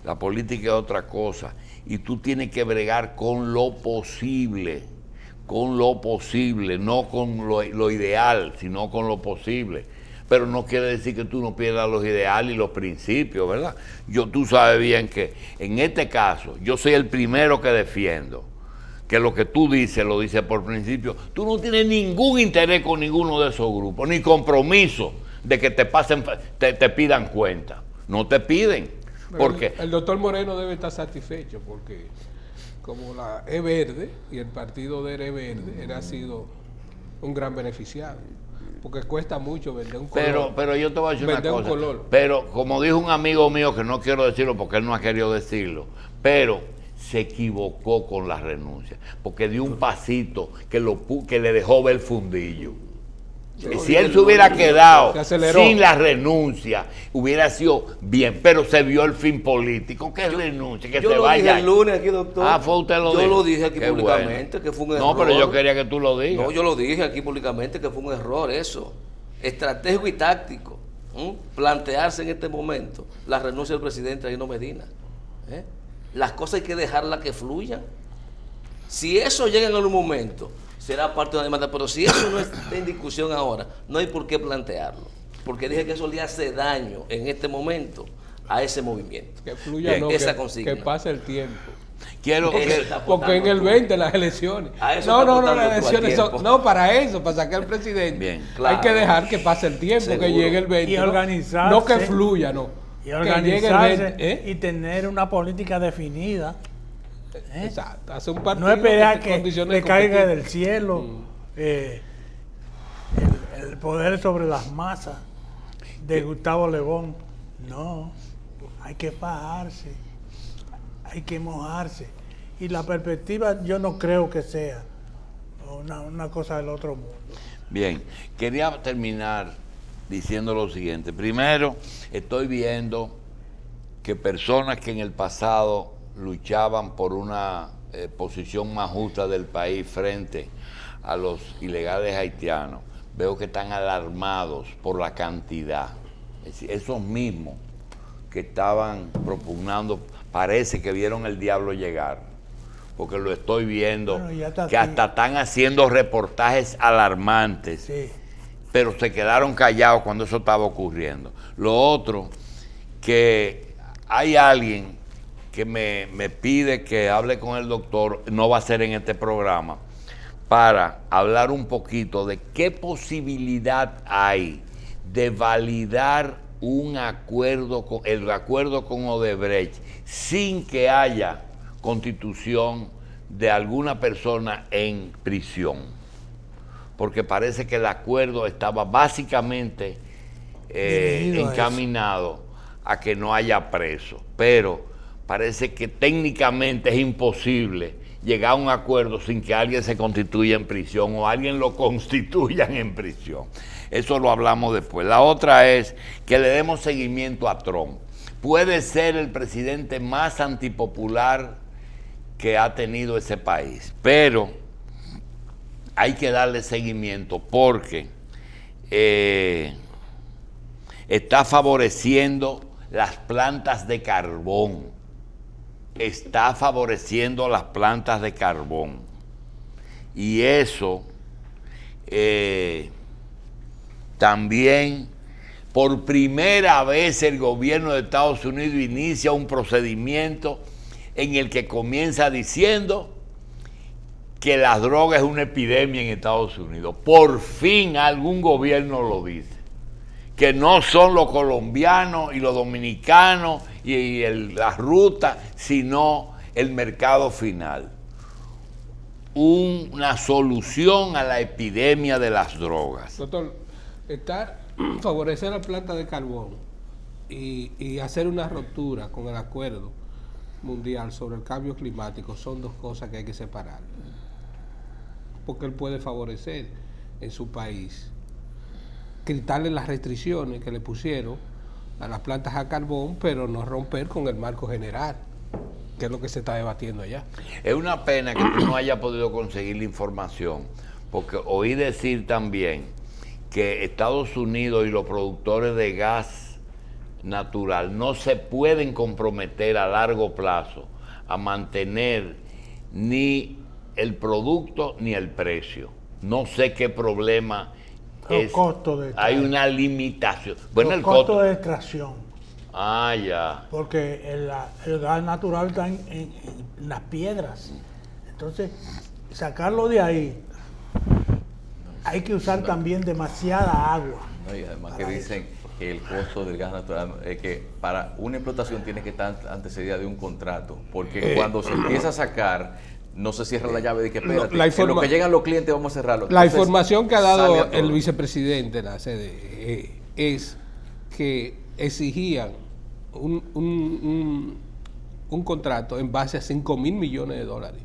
La política es otra cosa. Y tú tienes que bregar con lo posible, no con lo ideal, sino con lo posible. Pero no quiere decir que tú no pierdas los ideales y los principios, ¿verdad? Tú sabes bien que en este caso, yo soy el primero que defiendo que lo que tú dices lo dices por principio, tú no tienes ningún interés con ninguno de esos grupos, ni compromiso de que te pasen, te pidan cuenta. No te piden. Porque
el doctor Moreno debe estar satisfecho porque como la E Verde y el partido de E Verde, él ha sido un gran beneficiado. Porque cuesta mucho vender un color.
Pero yo te voy a decir una
vender un
cosa.
color.
Pero como dijo un amigo mío, que no quiero decirlo porque él no ha querido decirlo, pero se equivocó con la renuncia. Porque dio un pasito que le dejó ver el fundillo. Y si él se hubiera quedado sin la renuncia, hubiera sido bien, pero se vio el fin político. ¿Qué renuncia? Que
yo
se
lo
vaya.
dije el lunes aquí, doctor.
Ah, fue usted lo dijo.
Yo lo dije aquí
Qué
públicamente,
bueno.
que fue un error.
No, pero yo quería que tú lo digas.
No, yo lo dije aquí públicamente que fue un error eso. Estratégico y táctico. Plantearse en este momento la renuncia del presidente Danilo Medina. Las cosas hay que dejarlas que fluyan. Si eso llega en algún momento, será parte de una demanda, pero si eso no está en discusión ahora, no hay por qué plantearlo, porque dije que eso le hace daño en este momento a ese movimiento.
Que fluya, no,
esa
que pase el tiempo.
Porque
en el 20 las elecciones. No, las elecciones son, no, para eso, para sacar al presidente.
Bien,
claro.
Hay que dejar que pase el tiempo,
Seguro.
que llegue el 20.
Y organizarse.
No que fluya, no.
Y
Que
organizarse
llegue el 20,
y tener una política definida.
Exacto. Hace un partido
No esperar
esté en
que
condiciones
le
de
caiga
competir.
del cielo el poder sobre las masas de Gustavo Lebón. No, hay que fajarse, hay que mojarse. Y la perspectiva yo no creo que sea una cosa del otro mundo.
Bien, quería terminar diciendo lo siguiente. Primero, estoy viendo que personas que en el pasado luchaban por una posición más justa del país frente a los ilegales haitianos, veo que están alarmados por la cantidad. Es decir, esos mismos que estaban propugnando, parece que vieron el diablo llegar, porque lo estoy viendo, que hasta están haciendo reportajes alarmantes,
Sí.
pero se quedaron callados cuando eso estaba ocurriendo. Lo otro, que hay alguien que me pide que hable con el doctor, no va a ser en este programa, para hablar un poquito de qué posibilidad hay de validar un acuerdo, el acuerdo con Odebrecht, sin que haya constitución de alguna persona en prisión. Porque parece que el acuerdo estaba básicamente encaminado a que no haya preso, pero parece que técnicamente es imposible llegar a un acuerdo sin que alguien se constituya en prisión o alguien lo constituyan en prisión. Eso lo hablamos después. La otra es que le demos seguimiento a Trump. Puede ser el presidente más antipopular que ha tenido ese país, pero hay que darle seguimiento porque está favoreciendo las plantas de carbón. Está favoreciendo las plantas de carbón. Y eso también, por primera vez, el gobierno de Estados Unidos inicia un procedimiento en el que comienza diciendo que la droga es una epidemia en Estados Unidos. Por fin algún gobierno lo dice. Que no son los colombianos y los dominicanos y la ruta, sino el mercado final. Una solución a la epidemia de las drogas.
Doctor, favorecer la planta de carbón y hacer una ruptura con el acuerdo mundial sobre el cambio climático son dos cosas que hay que separar. Porque él puede favorecer en su país quitarle las restricciones que le pusieron a las plantas a carbón, pero no romper con el marco general, que es lo que se está debatiendo allá.
Es una pena que tú no hayas podido conseguir la información, porque oí decir también que Estados Unidos y los productores de gas natural no se pueden comprometer a largo plazo a mantener ni el producto ni el precio. No sé qué problema
Los costos de
hay una limitación. Bueno,
los
el
costos
costo
de extracción.
Ah, ya.
Porque el gas natural está en las piedras. Entonces, sacarlo de ahí, hay que usar también demasiada agua.
No, y además que dicen que el costo del gas natural es que para una explotación tiene que estar antecedida de un contrato, porque cuando se empieza a sacar, no se cierra la llave de que espérate, en lo que llegan los clientes vamos a cerrarlo.
La
Entonces,
información que ha dado el vicepresidente de la sede es que exigían un contrato en base a 5.000 millones de dólares.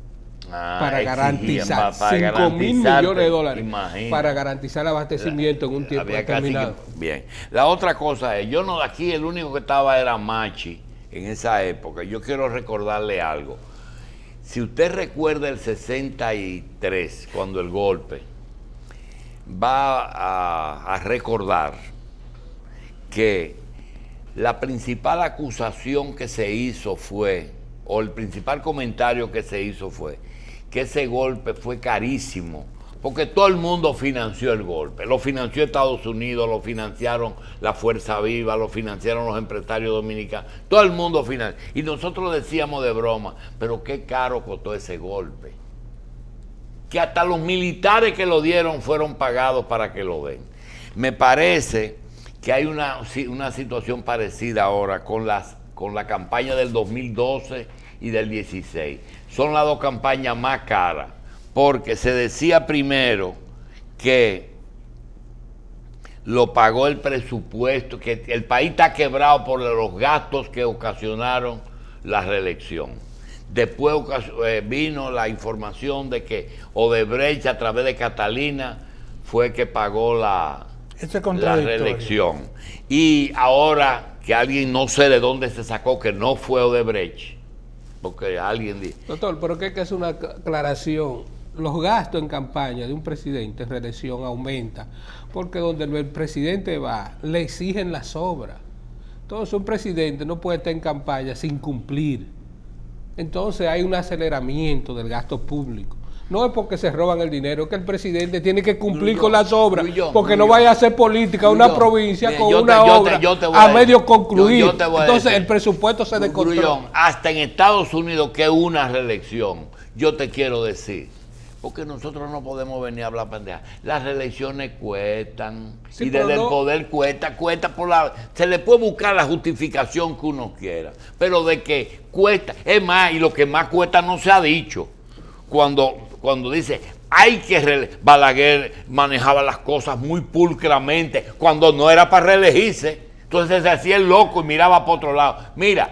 Para garantizar 5.000 millones de dólares,
imagínate,
para garantizar el abastecimiento en un tiempo determinado.
Bien. La otra cosa es, yo no, aquí el único que estaba era Machi en esa época. Yo quiero recordarle algo. Si usted recuerda el 63, cuando el golpe, va a recordar que la principal acusación que se hizo fue, o el principal comentario que se hizo fue, que ese golpe fue carísimo, porque todo el mundo financió el golpe. Lo financió Estados Unidos, lo financiaron la Fuerza Viva, lo financiaron los empresarios dominicanos, todo el mundo financió. Y nosotros decíamos de broma, pero qué caro costó ese golpe. Que hasta los militares que lo dieron fueron pagados para que lo den. Me parece que hay una situación parecida ahora con la campaña del 2012 y del 16. Son las dos campañas más caras, porque se decía primero que lo pagó el presupuesto, que el país está quebrado por los gastos que ocasionaron la reelección. Después vino la información de que Odebrecht, a través de Catalina, fue que pagó la reelección. Y ahora que alguien, no sé de dónde se sacó, que no fue Odebrecht, porque alguien dijo.
Doctor, pero que es una aclaración. Los gastos en campaña de un presidente en reelección aumentan, porque donde el presidente va, le exigen las obras. Entonces un presidente no puede estar en campaña sin cumplir. Entonces hay un aceleramiento del gasto público. No es porque se roban el dinero, es que el presidente tiene que cumplir con las obras, porque no vaya a hacer política una provincia con una obra a medio concluir. Entonces el presupuesto se descontrola.
Hasta en Estados Unidos, que es una reelección, yo te quiero decir, porque nosotros no podemos venir a hablar pendeja. Las reelecciones cuestan, sí, y desde el poder cuesta se le puede buscar la justificación que uno quiera, pero de que cuesta, es más, y lo que más cuesta no se ha dicho. Cuando dice, Balaguer manejaba las cosas muy pulcramente, cuando no era para reelegirse, entonces se hacía el loco y miraba para otro lado. Mira,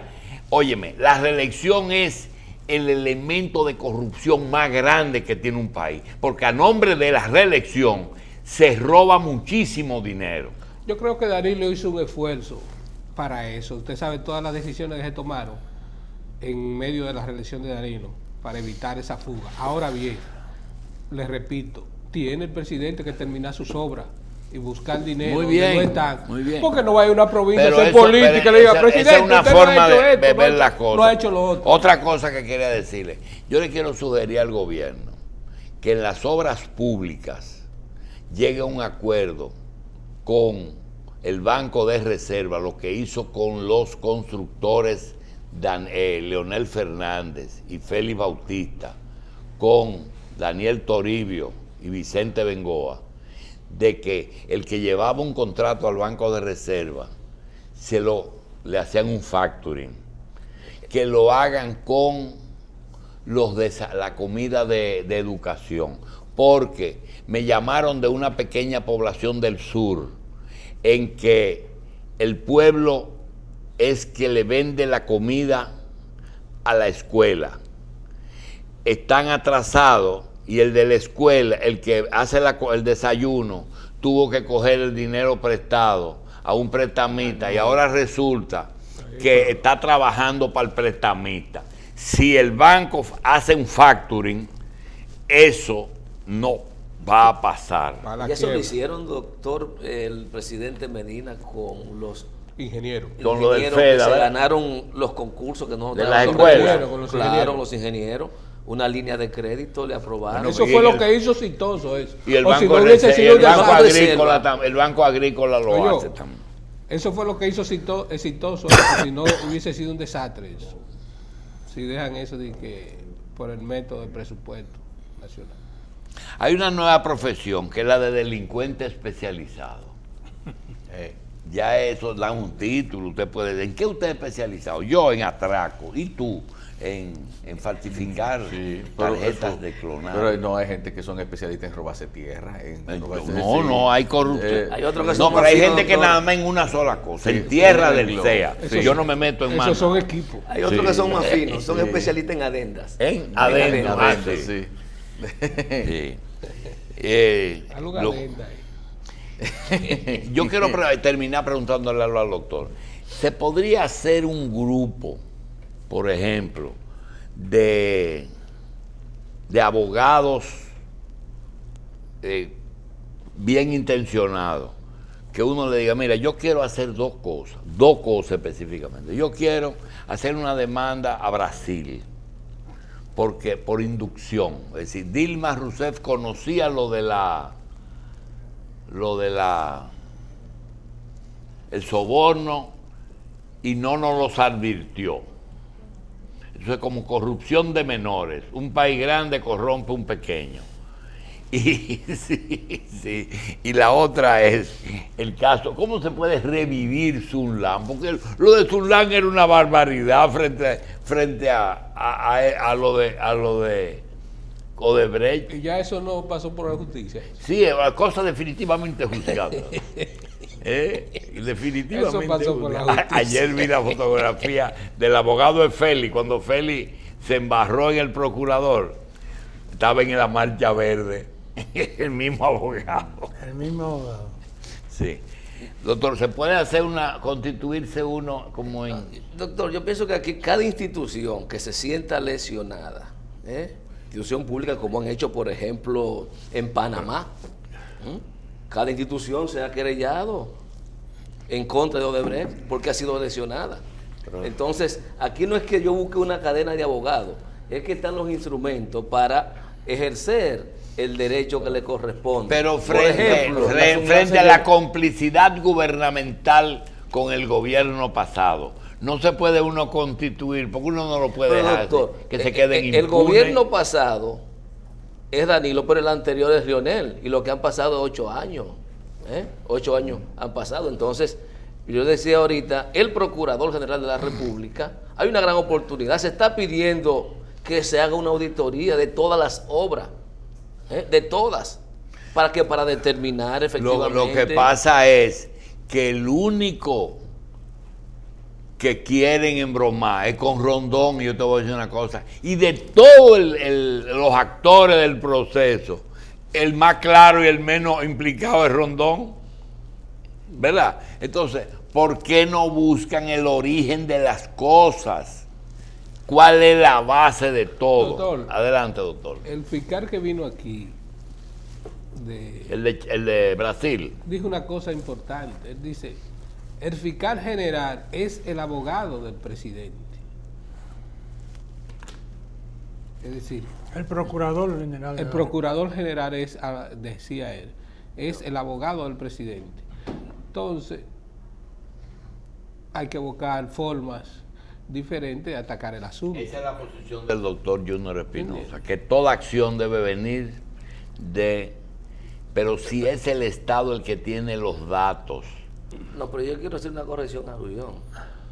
óyeme, la reelección es el elemento de corrupción más grande que tiene un país, porque a nombre de la reelección se roba muchísimo dinero.
Yo creo que Danilo hizo un esfuerzo para eso. Usted sabe todas las decisiones que se tomaron en medio de la reelección de Danilo para evitar esa fuga. Ahora bien, les repito, tiene el presidente que terminar sus obras y buscar dinero.
Muy bien,
no están,
muy bien.
Porque no va a ir a una provincia
pero
a hacer política y le diga, presidente,
esa es una forma de ver las cosas.
No ha hecho lo otro.
Otra cosa que quería decirle, yo le quiero sugerir al gobierno que en las obras públicas llegue a un acuerdo con el Banco de Reserva, lo que hizo con los constructores Leonel Fernández y Félix Bautista, con Daniel Toribio y Vicente Bengoa, de que el que llevaba un contrato al Banco de Reserva le hacían un factoring, que lo hagan con los de la comida de educación, porque me llamaron de una pequeña población del sur en que el pueblo es que le vende la comida a la escuela. Están atrasados y el de la escuela, el que hace el desayuno, tuvo que coger el dinero prestado a un prestamista y ahora resulta que está trabajando para el prestamista. Si el banco hace un factoring, eso no va a pasar.
Y eso lo hicieron, doctor, el presidente Medina con los
ingenieros.
Con lo del
que
FEDA,
se ganaron los concursos que no
de las escuelas.
Claro, los ingenieros. Una línea de crédito le aprobaron.
Bueno, eso fue lo que hizo exitoso eso.
Y el Banco Agrícola lo hace también.
Eso fue lo que hizo exitoso, si no hubiese sido un desastre eso. Si dejan eso de que por el método de presupuesto nacional.
Hay una nueva profesión que es la de delincuente especializado. Ya eso da un título, usted puede decir, ¿en qué usted es especializado? Yo en atraco, y tú en falsificar tarjetas de clonado.
Pero no, hay gente que son especialistas en robarse tierra.
No, hay corrupción.
Hay otros que
No,
son
pero hay
más
gente que
finos,
nada más en una sola cosa,
Sí,
en tierra
sí,
del
sí,
CEA.
sí.
Yo no me meto en mano.
Esos son equipos.
Hay otros
Sí,
que son más finos, son
sí.
especialistas en adendas.
En adentro.
Adentro,
Sí.
sí.
Algo
Lo-
adenda ahí.
Yo quiero terminar preguntándole al doctor. ¿Se podría hacer un grupo, por ejemplo, de abogados bien intencionados, que uno le diga, mira, yo quiero hacer dos cosas específicamente? Yo quiero hacer una demanda a Brasil, porque por inducción, es decir, Dilma Rousseff conocía lo de el soborno y no nos los advirtió. Eso es como corrupción de menores. Un país grande corrompe un pequeño. Y, sí. Y la otra es el caso, ¿cómo se puede revivir Sun Lan? Porque lo de Sun Lan era una barbaridad frente a lo de Odebrecht.
Y ya eso no pasó por la justicia.
Sí, es una cosa definitivamente juzgada. Y definitivamente
Eso pasó por la
juzgada.
justicia.
Ayer vi la fotografía del abogado de Félix, cuando Félix se embarró en el procurador. Estaba en la marcha verde, el mismo abogado.
El mismo abogado.
Sí. Doctor, ¿se puede hacer constituirse uno como en...
Doctor, yo pienso que aquí cada institución que se sienta lesionada, institución pública como han hecho, por ejemplo, en Panamá, cada institución se ha querellado en contra de Odebrecht porque ha sido lesionada. Entonces, aquí no es que yo busque una cadena de abogados, es que están los instrumentos para ejercer el derecho que le corresponde.
Pero
Por ejemplo,
frente a la complicidad gubernamental con el gobierno pasado, no se puede uno constituir, porque uno no lo puede
Pero,
dejar
doctor,
que se queden
el
impunes.
gobierno pasado es Danilo, pero el anterior es Lionel, y lo que han pasado es 8 años. 8 años han pasado. Entonces, yo decía ahorita, el Procurador General de la República, hay una gran oportunidad, se está pidiendo que se haga una auditoría de todas las obras, de todas, para determinar efectivamente.
Lo que pasa es que el único que quieren embromar es con Rondón, y yo te voy a decir una cosa, y de todos los actores del proceso, el más claro y el menos implicado es Rondón, ¿verdad? Entonces, ¿por qué no buscan el origen de las cosas? ¿Cuál es la base de todo?
Doctor,
adelante, doctor.
El fiscal que vino aquí
El de Brasil.
dijo una cosa importante. Él dice, el fiscal general es el abogado del presidente. Es decir,
El procurador general.
el procurador general es, decía él, es el abogado del presidente. Entonces, hay que buscar formas diferentes de atacar el asunto.
Esa es la posición del doctor Junior Espinosa, que toda acción debe venir pero si es el Estado el que tiene los datos.
No, pero yo quiero hacer una corrección a Rullón.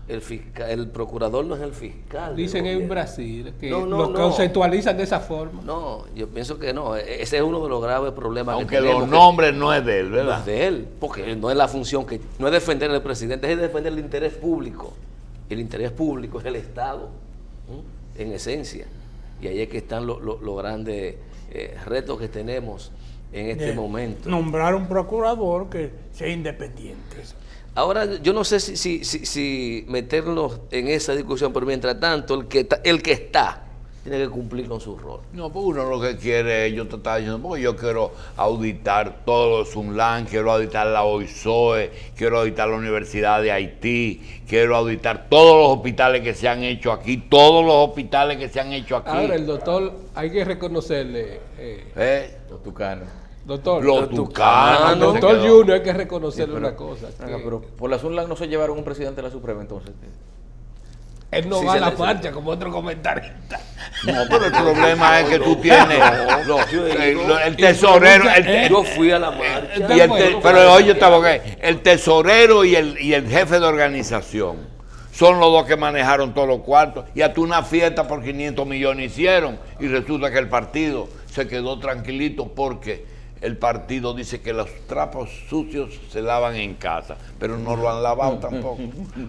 El procurador no es el fiscal.
Dicen
del
en
gobierno.
Brasil que
No,
lo conceptualizan de esa forma.
No, yo pienso que no. Ese es uno de los graves problemas
Aunque
que tenemos.
los nombres no es de él,
No
¿verdad?
es de él, porque no es la función no es defender al presidente, es defender el interés público. El interés público es el Estado, en esencia. Y ahí es que están los grandes retos que tenemos en este momento.
Nombrar un procurador que sea independiente.
Ahora, yo no sé si meternos en esa discusión, pero mientras tanto, el que está tiene que cumplir con su rol.
No, pues uno lo que quiere, yo te estaba diciendo, porque yo quiero auditar todo Sun Lan, quiero auditar la OISOE, quiero auditar la Universidad de Haití, quiero auditar todos los hospitales que se han hecho aquí,
Ahora, el doctor, hay que reconocerle,
Los tucanos.
doctor,
Los tucanos.
tucanos.
doctor
que se quedó.
Junior, hay que reconocerle
Sí, pero-
una cosa.
Venga,
que
pero por la Sunlan no se llevaron un presidente de la Suprema, entonces.
Él no
Sí,
va a
se
la
le-
marcha como otro comentarista.
No, pero el problema es que tú tienes
yo he ido.
el tesorero,
Yo fui a la marcha.
y pero oye, el tesorero y el jefe de organización son los dos que manejaron todos los cuartos. Y hasta una fiesta por 500 millones hicieron. Y resulta que el partido se quedó tranquilito porque el partido dice que los trapos sucios se lavan en casa. Pero no lo han lavado tampoco.